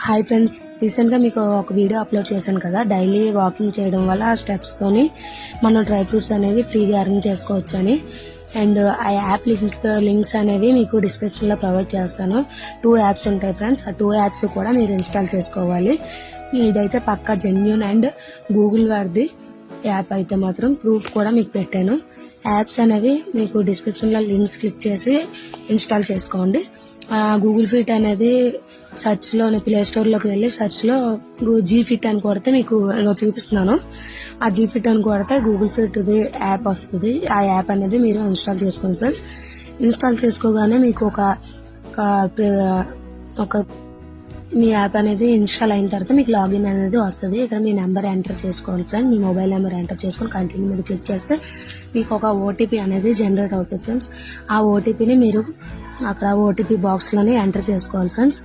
Hi friends, రీసెంట్గా మీకు ఒక వీడియో అప్లోడ్ చేశాను కదా. డైలీ వాకింగ్ చేయడం వల్ల ఆ స్టెప్స్తోని మనం డ్రై ఫ్రూట్స్ అనేవి ఫ్రీగా అర్న్ చేసుకోవచ్చు అని. అండ్ ఆ యాప్ లింక్స్ అనేవి మీకు డిస్క్రిప్షన్లో ప్రొవైడ్ చేస్తాను. 2 యాప్స్ ఉంటాయి ఫ్రెండ్స్. ఆ 2 యాప్స్ కూడా మీరు ఇన్స్టాల్ చేసుకోవాలి. ఇదైతే పక్కా జెన్యూన్ అండ్ గూగుల్ వాడిది యాప్ అయితే మాత్రం ప్రూఫ్ కూడా మీకు పెట్టాను. యాప్స్ అనేవి మీకు డిస్క్రిప్షన్లో లింక్స్ క్లిక్ చేసి ఇన్స్టాల్ చేసుకోండి. గూగుల్ ఫిట్ అనేది సర్చ్లోని ప్లే స్టోర్లోకి వెళ్ళి సర్చ్లో జీ ఫిట్ అని కొడితే మీకు చూపిస్తున్నాను. ఆ జీ ఫిట్ అని కొడితే గూగుల్ ఫిట్ది యాప్ వస్తుంది. ఆ యాప్ అనేది మీరు ఇన్స్టాల్ చేసుకోండి ఫ్రెండ్స్. ఇన్స్టాల్ చేసుకోగానే మీకు ఒక మీ యాప్ అనేది ఇన్స్టాల్ అయిన తర్వాత మీకు లాగిన్ అనేది వస్తుంది. ఇక్కడ మీ నెంబర్ ఎంటర్ చేసుకోవాలి ఫ్రెండ్స్. మీ మొబైల్ నెంబర్ ఎంటర్ చేసుకొని కంటిన్యూ మీద క్లిక్ చేస్తే మీకు ఒక ఓటీపీ అనేది జనరేట్ అవుతుంది ఫ్రెండ్స్. ఆ ఓటీపీని మీరు అక్కడ ఓటీపీ బాక్స్లోనే ఎంటర్ చేసుకోవాలి ఫ్రెండ్స్.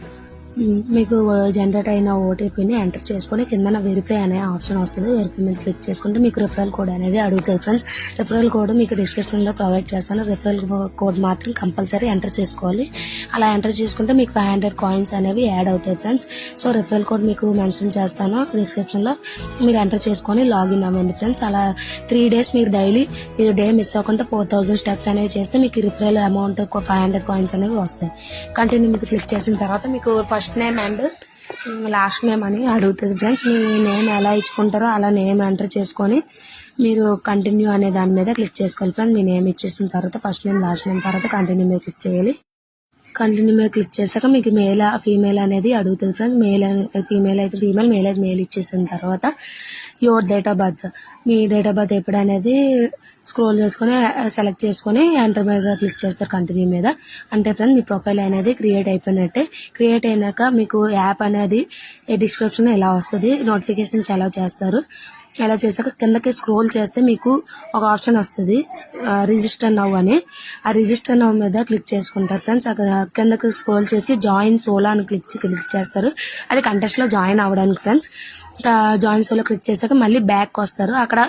మీకు జనరేట్ అయిన ఓటీపీని ఎంటర్ చేసుకుని కింద వెరిఫై అనే ఆప్షన్ వస్తుంది. వెరిఫై మీద క్లిక్ చేసుకుంటే మీకు రిఫరల్ కోడ్ అనేది అడుగుతుంది ఫ్రెండ్స్. రిఫరల్ కోడ్ మీకు డిస్క్రిప్షన్లో ప్రొవైడ్ చేస్తాను. రిఫరల్ కోడ్ మాత్రం కంపల్సరీ ఎంటర్ చేసుకోవాలి. అలా ఎంటర్ చేసుకుంటే మీకు 500 కాయిన్స్ అనేవి యాడ్ అవుతాయి ఫ్రెండ్స్. సో రిఫరల్ కోడ్ మీకు మెన్షన్ చేస్తాను డిస్క్రిప్షన్లో. మీరు ఎంటర్ చేసుకొని లాగిన్ అవ్వండి ఫ్రెండ్స్. అలా 3 days మీరు డైలీ డే మిస్ అవ్వకుండా 4000 స్టెప్స్ అనేవి చేస్తే మీకు రిఫరల్ అమౌంట్ 500 కాయిన్స్ అనేవి వస్తాయి. కంటిన్యూ మీద క్లిక్ చేసిన తర్వాత మీకు first name and last name అని అడుగుతుంది ఫ్రెండ్స్. మీ నేమ్ ఎలా ఇచ్చుకుంటారో అలా నేమ్ ఎంటర్ చేసుకొని మీరు కంటిన్యూ అనే దాని మీద క్లిక్ చేసుకోవాలి ఫ్రెండ్స్. మీ నేమ్ ఇచ్చేసిన తర్వాత ఫస్ట్ నేమ్ లాస్ట్ నేమ్ తర్వాత కంటిన్యూ మీద క్లిక్ చేయాలి. కంటిన్యూ మీద క్లిక్ చేశాక మీకు మేల్ ఫీమేల్ అనేది అడుగుతుంది ఫ్రెండ్స్. ఫీమేల్ అయితే ఫీమేల్, మేల్ అయితే మేల్ ఇచ్చేసిన తర్వాత your date of birth, me date of birth ఎప్పుడు అనేది స్క్రోల్ చేసుకుని సెలెక్ట్ చేసుకుని ఎంటర్ మీద క్లిక్ చేస్తారు కంటిన్యూ మీద. అంటే ఫ్రెండ్స్ మీ ప్రొఫైల్ అనేది క్రియేట్ అయిపోయినట్టే. క్రియేట్ అయినాక మీకు యాప్ అనేది డిస్క్రిప్షన్ ఎలా వస్తుంది, నోటిఫికేషన్స్ ఎలా చేస్తారు. ఎలా చేశాక కిందకి స్క్రోల్ చేస్తే మీకు ఒక ఆప్షన్ వస్తుంది రిజిస్టర్ నౌ అని. ఆ రిజిస్టర్ నౌ మీద క్లిక్ చేసుకుంటారు ఫ్రెండ్స్. అక్కడ కిందకి స్క్రోల్ చేసి జాయిన్ సోలో అని క్లిక్ చేస్తారు. అది కంటెస్ట్ లో జాయిన్ అవ్వడానికి ఫ్రెండ్స్. జాయిన్ సోలో క్లిక్ చేశాక మళ్ళీ బ్యాక్ వస్తారు. అక్కడ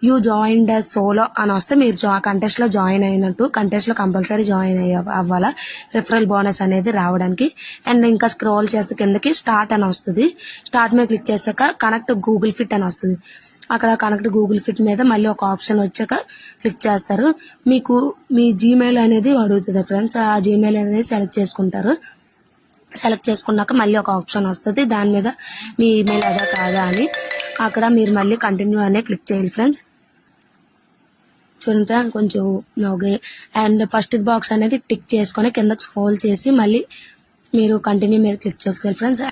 యూ జాయిన్ ద సోలో అని వస్తే మీరు కంటెస్ట్ లో జాయిన్ అయినట్టు. కంటెస్ట్ లో కంపల్సరీ జాయిన్ అవ్వాలా రిఫరల్ బోనస్ అనేది రావడానికి. అండ్ ఇంకా స్క్రోల్ చేస్తే కిందకి స్టార్ట్ అని వస్తుంది. స్టార్ట్ మీద క్లిక్ చేశాక కనెక్ట్ గూగుల్ ఫిట్ అని వస్తుంది. అక్కడ కనెక్ట్ గూగుల్ ఫిట్ మీద మళ్ళీ ఒక ఆప్షన్ వచ్చాక క్లిక్ చేస్తారు. మీకు మీ జీమెయిల్ అనేది అడుగుతుంది ఫ్రెండ్స్. ఆ జీమెయిల్ అనేది సెలెక్ట్ చేసుకుంటారు. సెలెక్ట్ చేసుకున్నాక మళ్ళీ ఒక ఆప్షన్ వస్తుంది. దాని మీద మీ ఈమెయిల్ అదా కాదా అని అక్కడ మీరు మళ్ళీ కంటిన్యూ అనే క్లిక్ చేయాలి ఫ్రెండ్స్. చూడండి ఫ్రెండ్స్ కొంచెం ఓకే. అండ్ ఫస్ట్ బాక్స్ అనేది టిక్ చేసుకొని కిందకి స్క్రోల్ చేసి మళ్ళీ మీరు కంటిన్యూ మీద క్లిక్ చేసుకోవాలి ఫ్రెండ్స్.